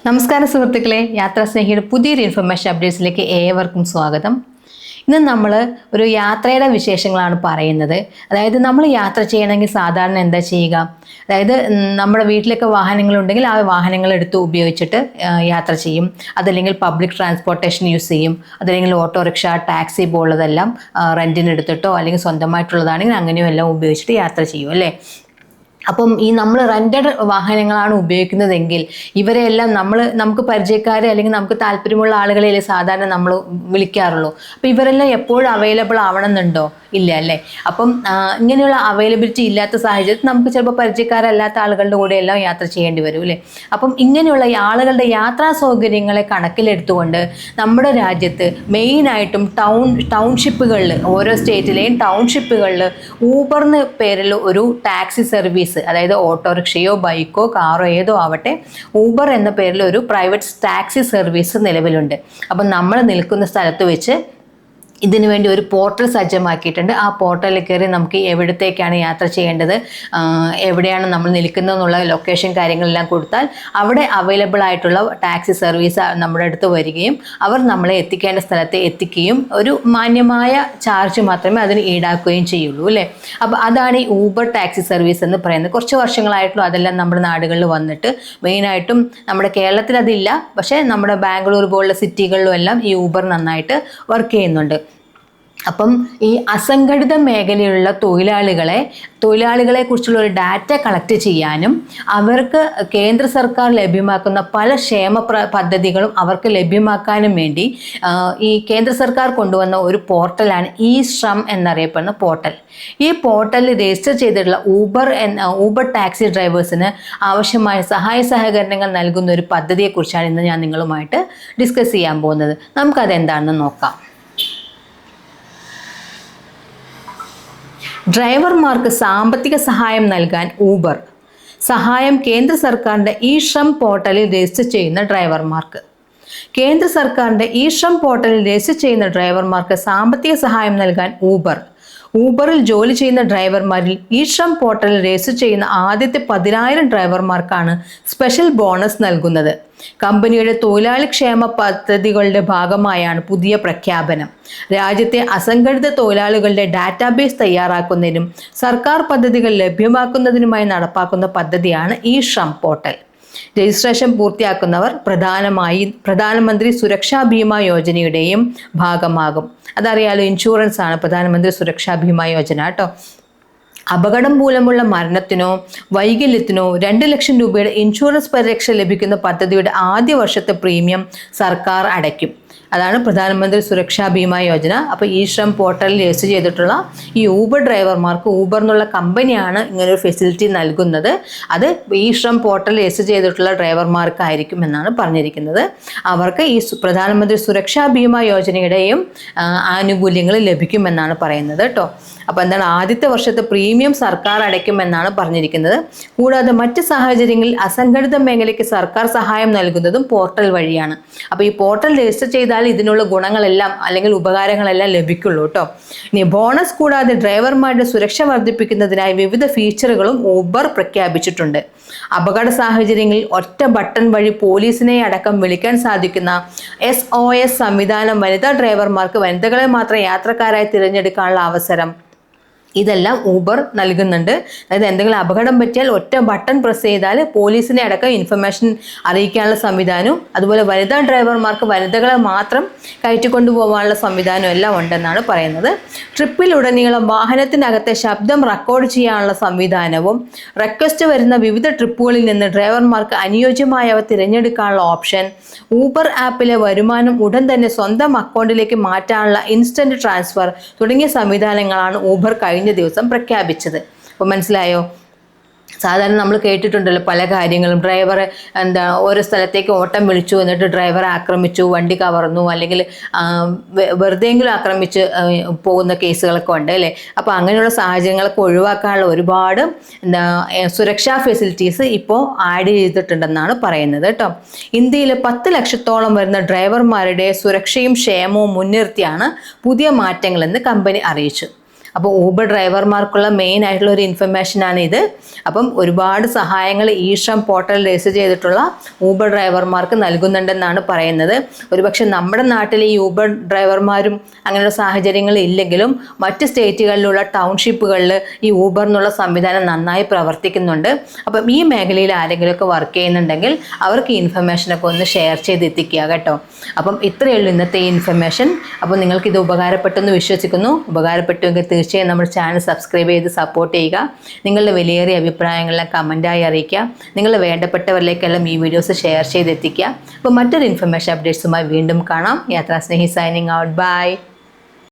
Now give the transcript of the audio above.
നമസ്കാരം സുഹൃത്തുക്കളെ, യാത്രാ സ്നേഹിയുടെ പുതിയൊരു ഇൻഫർമേഷൻ അപ്ഡേറ്റ്സിലേക്ക് ഏവർക്കും സ്വാഗതം. ഇന്ന് നമ്മൾ ഒരു യാത്രയുടെ വിശേഷങ്ങളാണ് പറയുന്നത്. അതായത് നമ്മൾ യാത്ര ചെയ്യണമെങ്കിൽ സാധാരണ എന്താ ചെയ്യുക? അതായത് നമ്മുടെ വീട്ടിലൊക്കെ വാഹനങ്ങളുണ്ടെങ്കിൽ ആ വാഹനങ്ങൾ എടുത്ത് ഉപയോഗിച്ചിട്ട് യാത്ര ചെയ്യും. അതല്ലെങ്കിൽ പബ്ലിക് ട്രാൻസ്പോർട്ടേഷൻ യൂസ് ചെയ്യും. അതല്ലെങ്കിൽ ഓട്ടോറിക്ഷ, ടാക്സി പോലുള്ളതെല്ലാം റെൻറ്റിന് എടുത്തിട്ടോ അല്ലെങ്കിൽ സ്വന്തമായിട്ടുള്ളതാണെങ്കിൽ അങ്ങനെയോ എല്ലാം ഉപയോഗിച്ചിട്ട് യാത്ര ചെയ്യും അല്ലേ. അപ്പം ഈ നമ്മൾ റെൻറ്റഡ് വാഹനങ്ങളാണ് ഉപയോഗിക്കുന്നതെങ്കിൽ ഇവരെല്ലാം നമുക്ക് പരിചയക്കാർ അല്ലെങ്കിൽ നമുക്ക് താല്പര്യമുള്ള ആളുകളെ സാധാരണ നമ്മൾ വിളിക്കാറുള്ളൂ. അപ്പോൾ ഇവരെല്ലാം എപ്പോഴും അവൈലബിൾ ആവണമെന്നുണ്ടോ? ഇല്ല അല്ലേ. അപ്പം ഇങ്ങനെയുള്ള അവൈലബിലിറ്റി ഇല്ലാത്ത സാഹചര്യത്തിൽ നമുക്ക് ചിലപ്പോൾ പരിചയക്കാരല്ലാത്ത ആളുകളുടെ കൂടെ എല്ലാം യാത്ര ചെയ്യേണ്ടി വരും അല്ലേ. അപ്പം ഇങ്ങനെയുള്ള ആളുകളുടെ യാത്രാ സൗകര്യങ്ങളെ കണക്കിലെടുത്തുകൊണ്ട് നമ്മുടെ രാജ്യത്ത് മെയിനായിട്ടും ടൗൺഷിപ്പുകളിൽ, ഓരോ സ്റ്റേറ്റിലെയും ടൗൺഷിപ്പുകളിൽ ഊബറിന് പേരിൽ ഒരു ടാക്സി സർവീസ്, അതായത് ഓട്ടോറിക്ഷയോ ബൈക്കോ കാറോ ഏതോ ആവട്ടെ, ഊബർ എന്ന പേരിൽ ഒരു പ്രൈവറ്റ് ടാക്സി സർവീസ് നിലവിലുണ്ട്. അപ്പം നമ്മൾ നിൽക്കുന്ന സ്ഥലത്ത് വെച്ച് ഇതിനു വേണ്ടി ഒരു പോർട്ടൽ സജ്ജമാക്കിയിട്ടുണ്ട്. ആ പോർട്ടലിൽ കയറി നമുക്ക് എവിടത്തേക്കാണ് യാത്ര ചെയ്യേണ്ടത്, എവിടെയാണ് നമ്മൾ നിൽക്കുന്നതെന്നുള്ള ലൊക്കേഷൻ കാര്യങ്ങളെല്ലാം കൊടുത്താൽ അവിടെ അവൈലബിൾ ആയിട്ടുള്ള ടാക്സി സർവീസ് നമ്മുടെ അടുത്ത് വരികയും അവർ നമ്മളെ എത്തിക്കേണ്ട സ്ഥലത്ത് എത്തിക്കുകയും ഒരു മാന്യമായ ചാർജ് മാത്രമേ അതിന് ഈടാക്കുകയും ചെയ്യുള്ളൂ അല്ലേ. അപ്പോൾ അതാണ് ഈ ഊബർ ടാക്സി സർവീസ് എന്ന് പറയുന്നത്. കുറച്ച് വർഷങ്ങളായിട്ടുള്ള അതെല്ലാം നമ്മുടെ നാടുകളിൽ വന്നിട്ട്, മെയിനായിട്ടും നമ്മുടെ കേരളത്തിൽ അതില്ല, പക്ഷേ നമ്മുടെ ബാംഗ്ലൂർ പോലുള്ള സിറ്റികളിലും എല്ലാം ഈ ഊബർ നന്നായിട്ട് വർക്ക് ചെയ്യുന്നുണ്ട്. അപ്പം ഈ അസംഘടിത മേഖലയിലുള്ള തൊഴിലാളികളെ കുറിച്ചുള്ള ഒരു ഡാറ്റ കളക്ട് ചെയ്യാനും അവർക്ക് കേന്ദ്ര സർക്കാർ ലഭ്യമാക്കുന്ന പല ക്ഷേമ പദ്ധതികളും അവർക്ക് ലഭ്യമാക്കാനും വേണ്ടി ഈ കേന്ദ്ര സർക്കാർ കൊണ്ടുവന്ന ഒരു പോർട്ടലാണ് ഈ ശ്രം എന്നറിയപ്പെടുന്ന പോർട്ടൽ. ഈ പോർട്ടലിൽ രജിസ്റ്റർ ചെയ്തിട്ടുള്ള ഊബർ ടാക്സി ഡ്രൈവേഴ്സിന് ആവശ്യമായ സഹായ സഹകരണങ്ങൾ നൽകുന്ന ഒരു പദ്ധതിയെക്കുറിച്ചാണ് ഇന്ന് ഞാൻ നിങ്ങളുമായിട്ട് ഡിസ്കസ് ചെയ്യാൻ പോകുന്നത്. നമുക്കതെന്താണെന്ന് നോക്കാം. ഡ്രൈവർമാർക്ക് സാമ്പത്തിക സഹായം നൽകാൻ ഊബർ. സഹായം കേന്ദ്ര സർക്കാരിൻ്റെ ഈ ശ്രം പോർട്ടലിൽ രജിസ്റ്റർ ചെയ്യുന്ന ഡ്രൈവർമാർക്ക്. കേന്ദ്ര സർക്കാരിൻ്റെ ഈ ശ്രം പോർട്ടലിൽ രജിസ്റ്റർ ചെയ്യുന്ന ഡ്രൈവർമാർക്ക് സാമ്പത്തിക സഹായം നൽകാൻ ഊബറിൽ ജോലി ചെയ്യുന്ന ഡ്രൈവർമാരിൽ ഈ ശ്രം പോർട്ടലിൽ രജിസ്റ്റർ ചെയ്യുന്ന ആദ്യത്തെ 10,000 ഡ്രൈവർമാർക്കാണ് സ്പെഷ്യൽ ബോണസ് നൽകുന്നത്. കമ്പനിയുടെ തൊഴിലാളി ക്ഷേമ പദ്ധതികളുടെ ഭാഗമായാണ് പുതിയ പ്രഖ്യാപനം. രാജ്യത്തെ അസംഘടിത തൊഴിലാളികളുടെ ഡാറ്റാബേസ് തയ്യാറാക്കുന്നതിനും സർക്കാർ പദ്ധതികൾ ലഭ്യമാക്കുന്നതിനുമായി നടപ്പാക്കുന്ന പദ്ധതിയാണ് ഈ ശ്രം പോർട്ടൽ. രജിസ്ട്രേഷൻ പൂർത്തിയാക്കുന്നവർ പ്രധാനമന്ത്രി സുരക്ഷാ ബീമ യോജനയുടെയും ഭാഗമാകും. അതറിയാലോ, ഇൻഷുറൻസ് ആണ് പ്രധാനമന്ത്രി സുരക്ഷാ ബീമ യോജന കേട്ടോ. അപകടം മൂലമുള്ള മരണത്തിനോ വൈകല്യത്തിനോ 2 ലക്ഷം രൂപയുടെ ഇൻഷുറൻസ് പരിരക്ഷ ലഭിക്കുന്ന പദ്ധതിയുടെ ആദ്യ വർഷത്തെ പ്രീമിയം സർക്കാർ അടയ്ക്കും. അതാണ് പ്രധാനമന്ത്രി സുരക്ഷാ ബീമ യോജന. അപ്പോൾ ഈ ശ്രം പോർട്ടലിൽ രജിസ്റ്റർ ചെയ്തിട്ടുള്ള ഈ ഊബർ ഡ്രൈവർമാർക്ക് ഊബർ എന്നുള്ള കമ്പനിയാണ് ഇങ്ങനൊരു ഫെസിലിറ്റി നൽകുന്നത്. അത് ഈ ശ്രം പോർട്ടലിൽ രജിസ്റ്റർ ചെയ്തിട്ടുള്ള ഡ്രൈവർമാർക്കായിരിക്കും എന്നാണ് പറഞ്ഞിരിക്കുന്നത്. അവർക്ക് ഈ പ്രധാനമന്ത്രി സുരക്ഷാ ബീമ യോജനയുടെയും ആനുകൂല്യങ്ങൾ ലഭിക്കുമെന്നാണ് പറയുന്നത് കേട്ടോ. അപ്പോൾ എന്താണ്, ആദ്യത്തെ വർഷത്തെ പ്രീമിയം സർക്കാർ അടയ്ക്കുമെന്നാണ് പറഞ്ഞിരിക്കുന്നത്. കൂടാതെ മറ്റ് സാഹചര്യങ്ങളിൽ അസംഘടിത മേഖലയ്ക്ക് സർക്കാർ സഹായം നൽകുന്നതും പോർട്ടൽ വഴിയാണ്. അപ്പോൾ ഈ പോർട്ടൽ രജിസ്റ്റർ ചെയ്താൽ ഇതിനുള്ള ഗുണങ്ങളെല്ലാം അല്ലെങ്കിൽ ഉപകാരങ്ങളെല്ലാം ലഭിക്കുള്ളൂ കേട്ടോ. ഇനി ബോണസ് കൂടാതെ ഡ്രൈവർമാരുടെ സുരക്ഷ വർദ്ധിപ്പിക്കുന്നതിനായി വിവിധ ഫീച്ചറുകളും ഊബർ പ്രഖ്യാപിച്ചിട്ടുണ്ട്. അപകട സാഹചര്യങ്ങളിൽ ഒറ്റ ബട്ടൺ വഴി പോലീസിനെ അടക്കം വിളിക്കാൻ സാധിക്കുന്ന SOS സംവിധാനം, വനിതാ ഡ്രൈവർമാർക്ക് വനിതകളെ മാത്രം യാത്രക്കാരായി തിരഞ്ഞെടുക്കാനുള്ള അവസരം, ഇതെല്ലാം ഊബർ നൽകുന്നുണ്ട്. അതായത് എന്തെങ്കിലും അപകടം പറ്റിയാൽ ഒറ്റ ബട്ടൺ പ്രസ് ചെയ്താൽ പോലീസിനെ അടക്കം ഇൻഫർമേഷൻ അറിയിക്കാനുള്ള സംവിധാനവും, അതുപോലെ വനിതാ ഡ്രൈവർമാർക്ക് വനിതകളെ മാത്രം കയറ്റിക്കൊണ്ടു പോകാനുള്ള സംവിധാനവും എല്ലാം ഉണ്ടെന്നാണ് പറയുന്നത്. ട്രിപ്പിലുടനീളം വാഹനത്തിനകത്തെ ശബ്ദം റെക്കോർഡ് ചെയ്യാനുള്ള സംവിധാനവും, റിക്വസ്റ്റ് വരുന്ന വിവിധ ട്രിപ്പുകളിൽ നിന്ന് ഡ്രൈവർമാർക്ക് അനുയോജ്യമായവ തിരഞ്ഞെടുക്കാനുള്ള ഓപ്ഷൻ, ഊബർ ആപ്പിലെ വരുമാനം ഉടൻ തന്നെ സ്വന്തം അക്കൗണ്ടിലേക്ക് മാറ്റാനുള്ള ഇൻസ്റ്റന്റ് ട്രാൻസ്ഫർ തുടങ്ങിയ സംവിധാനങ്ങളാണ് ഊബർ കഴിഞ്ഞ ദിവസം പ്രഖ്യാപിച്ചത്. അപ്പോൾ മനസ്സിലായോ? സാധാരണ നമ്മൾ കേട്ടിട്ടുണ്ടല്ലോ പല കാര്യങ്ങളും. ഡ്രൈവറെ ഓരോ സ്ഥലത്തേക്ക് ഓട്ടം വിളിച്ചു, എന്നിട്ട് ഡ്രൈവറെ ആക്രമിച്ചു, വണ്ടി കവർന്നു, അല്ലെങ്കിൽ വെറുതെയെങ്കിലും ആക്രമിച്ച് പോകുന്ന കേസുകളൊക്കെ ഉണ്ട് അല്ലേ. അപ്പോൾ അങ്ങനെയുള്ള സാഹചര്യങ്ങളൊക്കെ ഒഴിവാക്കാനുള്ള ഒരുപാട് സുരക്ഷാ ഫെസിലിറ്റീസ് ഇപ്പോൾ ആഡ് ചെയ്തിട്ടുണ്ടെന്നാണ് പറയുന്നത് കേട്ടോ. ഇന്ത്യയിൽ 10 ലക്ഷത്തോളം വരുന്ന ഡ്രൈവർമാരുടെ സുരക്ഷയും ക്ഷേമവും മുൻനിർത്തിയാണ് പുതിയ മാറ്റങ്ങളെന്ന് കമ്പനി അറിയിച്ചു. അപ്പോൾ ഊബർ ഡ്രൈവർമാർക്കുള്ള മെയിൻ ആയിട്ടുള്ള ഒരു ഇൻഫർമേഷനാണ് ഇത്. അപ്പം ഒരുപാട് സഹായങ്ങൾ ഈ ശ്രം പോർട്ടൽ രജിസ്റ്റർ ചെയ്തിട്ടുള്ള ഊബർ ഡ്രൈവർമാർക്ക് നൽകുന്നുണ്ടെന്നാണ് പറയുന്നത്. ഒരുപക്ഷെ നമ്മുടെ നാട്ടിലെ ഈ ഊബർ ഡ്രൈവർമാരും അങ്ങനെയുള്ള സാഹചര്യങ്ങൾ ഇല്ലെങ്കിലും മറ്റ് സ്റ്റേറ്റുകളിലുള്ള ടൗൺഷിപ്പുകളിൽ ഈ ഊബർ എന്നുള്ള സംവിധാനം നന്നായി പ്രവർത്തിക്കുന്നുണ്ട്. അപ്പം ഈ മേഖലയിൽ ആരെങ്കിലുമൊക്കെ വർക്ക് ചെയ്യുന്നുണ്ടെങ്കിൽ അവർക്ക് ഈ ഇൻഫർമേഷനൊക്കെ ഒന്ന് ഷെയർ ചെയ്ത് എത്തിക്കുക കേട്ടോ. അപ്പം ഇത്രയേ ഉള്ളൂ ഇന്നത്തെ ഈ ഇൻഫർമേഷൻ. അപ്പോൾ നിങ്ങൾക്കിത് ഉപകാരപ്പെട്ടെന്ന് വിശ്വസിക്കുന്നു. ഉപകാരപ്പെട്ടുവെങ്കിൽ തീർച്ചയായും നമ്മുടെ ചാനൽ സബ്സ്ക്രൈബ് ചെയ്ത് സപ്പോർട്ട് ചെയ്യുക. നിങ്ങളുടെ വിലയേറിയ അഭിപ്രായങ്ങളെല്ലാം കമൻറ്റായി അറിയിക്കുക. നിങ്ങളുടെ വേണ്ടപ്പെട്ടവരിലേക്കെല്ലാം ഈ വീഡിയോസ് ഷെയർ ചെയ്തെത്തിക്കുക. അപ്പോൾ മറ്റൊരു ഇൻഫർമേഷൻ അപ്ഡേറ്റ്സുമായി വീണ്ടും കാണാം. യാത്രാ സ്നേഹി സൈനിങ് ഔട്ട്. ബൈ.